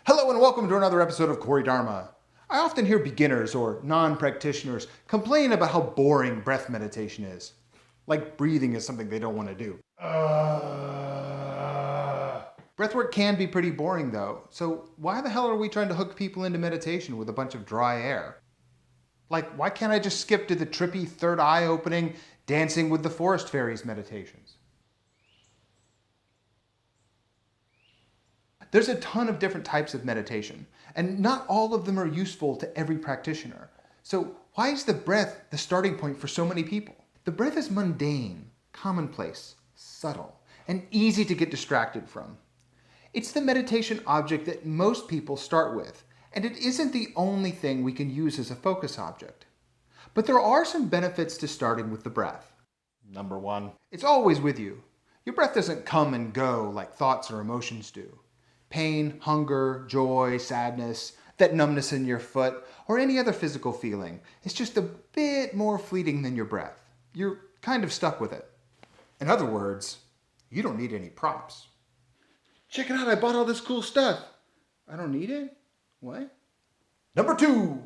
Hello and welcome to another episode of Corey Dharma. I often hear beginners or non-practitioners complain about how boring breath meditation is. Like breathing is something they don't want to do. Breathwork can be pretty boring though, so why the hell are we trying to hook people into meditation with a bunch of dry air? Like, why can't I just skip to the trippy third eye opening, dancing with the forest fairies meditations? There's a ton of different types of meditation, and not all of them are useful to every practitioner. So why is the breath the starting point for so many people? The breath is mundane, commonplace, subtle, and easy to get distracted from. It's the meditation object that most people start with, and it isn't the only thing we can use as a focus object. But there are some benefits to starting with the breath. Number one, it's always with you. Your breath doesn't come and go like thoughts or emotions do. Pain, hunger, joy, sadness, that numbness in your foot, or any other physical feeling is just a bit more fleeting than your breath. You're kind of stuck with it. In other words, you don't need any props. Check it out, I bought all this cool stuff. I don't need it? What? Number two,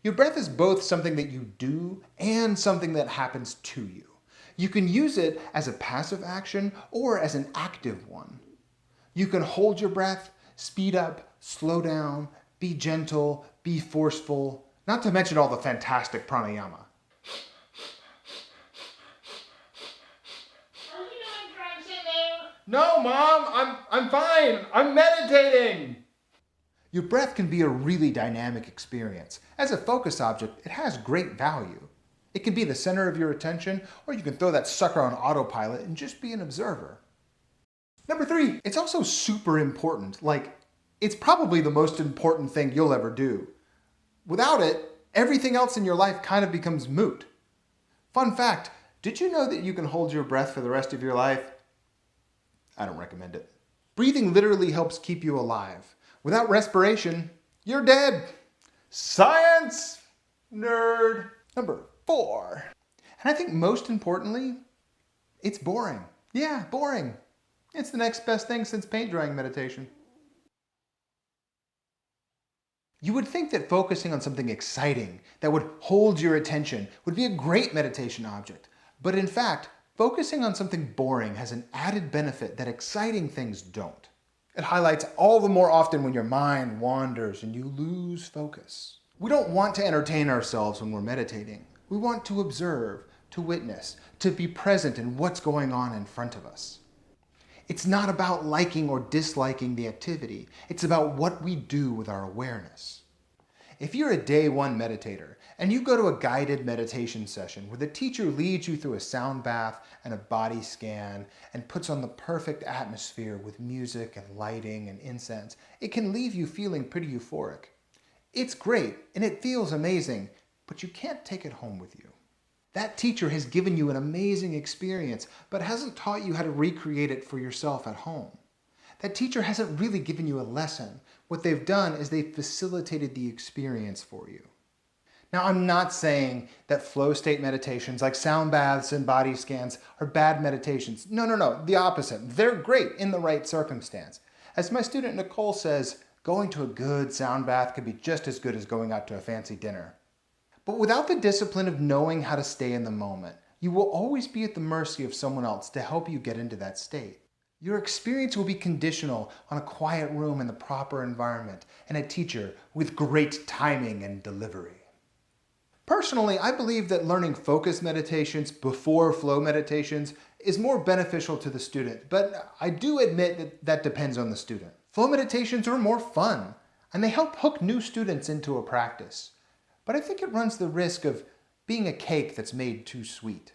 your breath is both something that you do and something that happens to you. You can use it as a passive action or as an active one. You can hold your breath, speed up, slow down, be gentle, be forceful, not to mention all the fantastic pranayama. Are you doing drugs in there? No, Mom, I'm fine. I'm meditating. Your breath can be a really dynamic experience. As a focus object, it has great value. It can be the center of your attention, or you can throw that sucker on autopilot and just be an observer. Number three, it's also super important. Like, it's probably the most important thing you'll ever do. Without it, everything else in your life kind of becomes moot. Fun fact, did you know that you can hold your breath for the rest of your life? I don't recommend it. Breathing literally helps keep you alive. Without respiration, you're dead. Science! Nerd. Number four. And I think most importantly, it's boring. Yeah, boring. It's the next best thing since paint drying meditation. You would think that focusing on something exciting that would hold your attention would be a great meditation object. But in fact, focusing on something boring has an added benefit that exciting things don't. It highlights all the more often when your mind wanders and you lose focus. We don't want to entertain ourselves when we're meditating. We want to observe, to witness, to be present in what's going on in front of us. It's not about liking or disliking the activity. It's about what we do with our awareness. If you're a day one meditator and you go to a guided meditation session where the teacher leads you through a sound bath and a body scan and puts on the perfect atmosphere with music and lighting and incense, it can leave you feeling pretty euphoric. It's great and it feels amazing, but you can't take it home with you. That teacher has given you an amazing experience, but hasn't taught you how to recreate it for yourself at home. That teacher hasn't really given you a lesson. What they've done is they've facilitated the experience for you. Now, I'm not saying that flow state meditations like sound baths and body scans are bad meditations. No, the opposite. They're great in the right circumstance. As my student Nicole says, going to a good sound bath could be just as good as going out to a fancy dinner. But without the discipline of knowing how to stay in the moment, you will always be at the mercy of someone else to help you get into that state. Your experience will be conditional on a quiet room in the proper environment and a teacher with great timing and delivery. Personally, I believe that learning focus meditations before flow meditations is more beneficial to the student, but I do admit that that depends on the student. Flow meditations are more fun, and they help hook new students into a practice. But I think it runs the risk of being a cake that's made too sweet.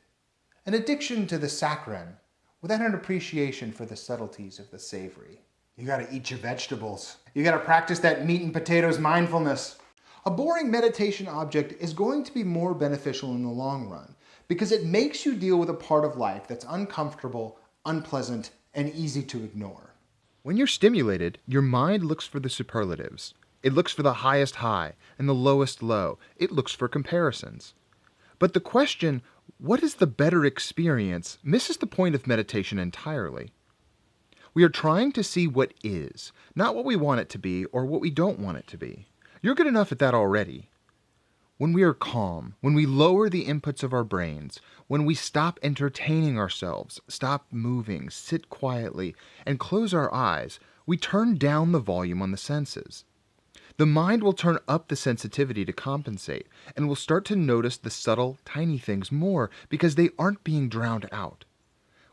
An addiction to the saccharine without an appreciation for the subtleties of the savory. You gotta eat your vegetables. You gotta practice that meat and potatoes mindfulness. A boring meditation object is going to be more beneficial in the long run because it makes you deal with a part of life that's uncomfortable, unpleasant, and easy to ignore. When you're stimulated, your mind looks for the superlatives. It looks for the highest high and the lowest low. It looks for comparisons. But the question, what is the better experience, misses the point of meditation entirely. We are trying to see what is, not what we want it to be or what we don't want it to be. You're good enough at that already. When we are calm, when we lower the inputs of our brains, when we stop entertaining ourselves, stop moving, sit quietly, and close our eyes, we turn down the volume on the senses. The mind will turn up the sensitivity to compensate, and will start to notice the subtle, tiny things more because they aren't being drowned out.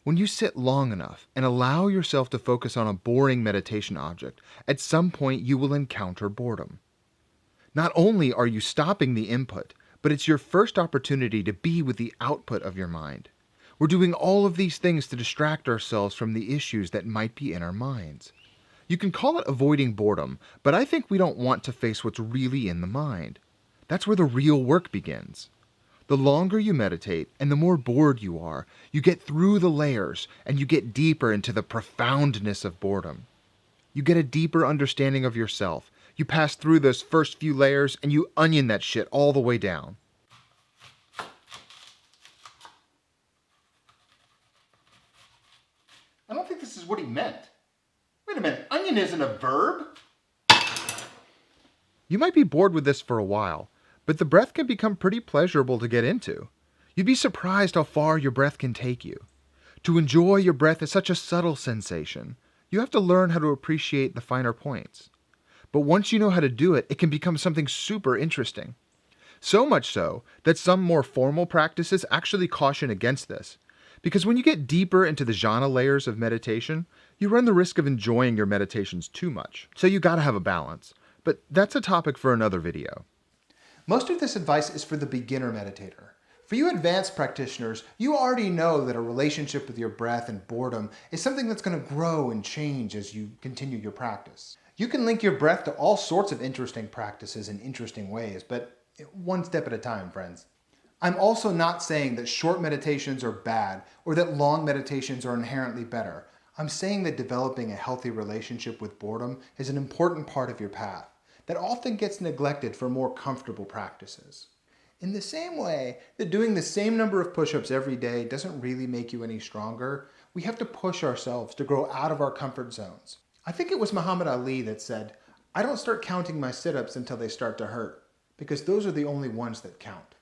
When you sit long enough and allow yourself to focus on a boring meditation object, at some point you will encounter boredom. Not only are you stopping the input, but it's your first opportunity to be with the output of your mind. We're doing all of these things to distract ourselves from the issues that might be in our minds. You can call it avoiding boredom, but I think we don't want to face what's really in the mind. That's where the real work begins. The longer you meditate and the more bored you are, you get through the layers and you get deeper into the profoundness of boredom. You get a deeper understanding of yourself. You pass through those first few layers and you onion that shit all the way down. I don't think this is what he meant. Wait a minute, onion isn't a verb? You might be bored with this for a while, but the breath can become pretty pleasurable to get into. You'd be surprised how far your breath can take you. To enjoy your breath is such a subtle sensation. You have to learn how to appreciate the finer points. But once you know how to do it, it can become something super interesting. So much so that some more formal practices actually caution against this. Because when you get deeper into the jhana layers of meditation, you run the risk of enjoying your meditations too much. So you gotta have a balance. But that's a topic for another video. Most of this advice is for the beginner meditator. For you advanced practitioners, you already know that a relationship with your breath and boredom is something that's going to grow and change as you continue your practice. You can link your breath to all sorts of interesting practices in interesting ways, but one step at a time, friends. I'm also not saying that short meditations are bad or that long meditations are inherently better. I'm saying that developing a healthy relationship with boredom is an important part of your path that often gets neglected for more comfortable practices. In the same way that doing the same number of push-ups every day doesn't really make you any stronger, we have to push ourselves to grow out of our comfort zones. I think it was Muhammad Ali that said, "I don't start counting my sit-ups until they start to hurt, because those are the only ones that count."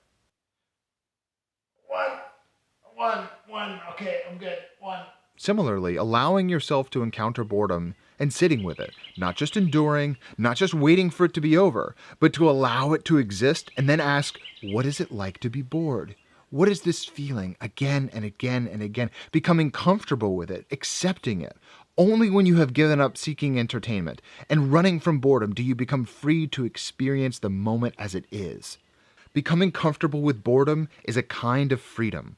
One. Okay, I'm good. One. Similarly, allowing yourself to encounter boredom and sitting with it, not just enduring, not just waiting for it to be over, but to allow it to exist and then ask, what is it like to be bored? What is this feeling again and again and again? Becoming comfortable with it, accepting it. Only when you have given up seeking entertainment and running from boredom do you become free to experience the moment as it is. Becoming comfortable with boredom is a kind of freedom.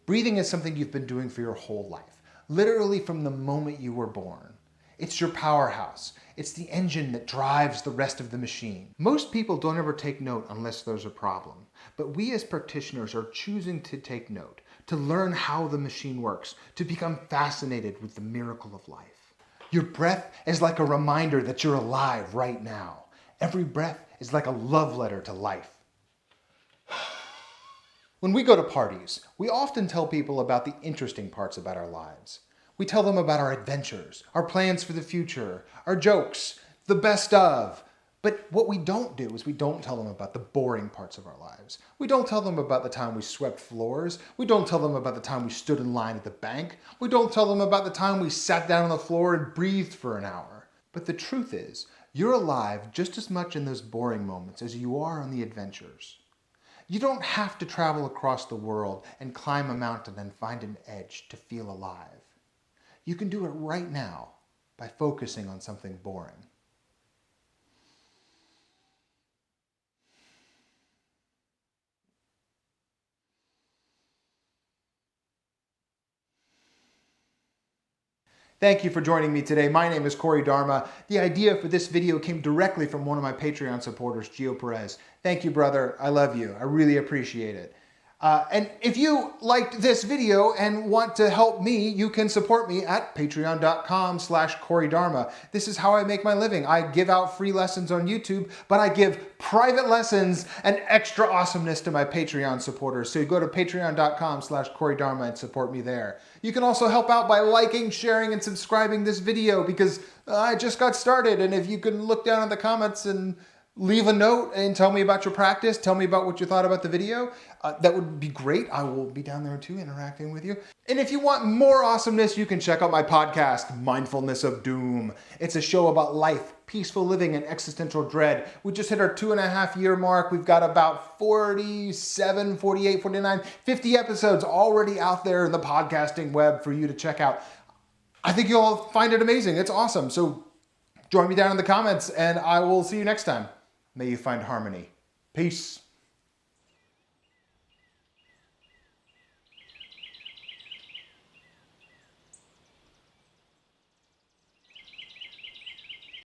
Breathing is something you've been doing for your whole life, literally from the moment you were born. It's your powerhouse. It's the engine that drives the rest of the machine. Most people don't ever take note unless there's a problem, but we as practitioners are choosing to take note, to learn how the machine works, to become fascinated with the miracle of life. Your breath is like a reminder that you're alive right now. Every breath is like a love letter to life. When we go to parties, we often tell people about the interesting parts about our lives. We tell them about our adventures, our plans for the future, our jokes, the best of. But what we don't do is we don't tell them about the boring parts of our lives. We don't tell them about the time we swept floors. We don't tell them about the time we stood in line at the bank. We don't tell them about the time we sat down on the floor and breathed for an hour. But the truth is, you're alive just as much in those boring moments as you are on the adventures. You don't have to travel across the world and climb a mountain and find an edge to feel alive. You can do it right now by focusing on something boring. Thank you for joining me today. My name is Corey Dharma. The idea for this video came directly from one of my Patreon supporters, Gio Perez. Thank you, brother. I love you. I really appreciate it. And if you liked this video and want to help me, you can support me at patreon.com/CoreyDharma. This is how I make my living. I give out free lessons on YouTube, but I give private lessons and extra awesomeness to my Patreon supporters. So you go to patreon.com/CoreyDharma and support me there. You can also help out by liking, sharing, and subscribing this video because I just got started. And if you can look down in the comments and leave a note and tell me about your practice, tell me about what you thought about the video, that would be great. I will be down there too, interacting with you. And if you want more awesomeness, you can check out my podcast, Mindfulness of Doom. It's a show about life, peaceful living, and existential dread. We just hit our 2.5-year mark. We've got about 47, 48, 49, 50 episodes already out there in the podcasting web for you to check out. I think you'll find it amazing. It's awesome. So join me down in the comments, and I will see you next time. May you find harmony. Peace.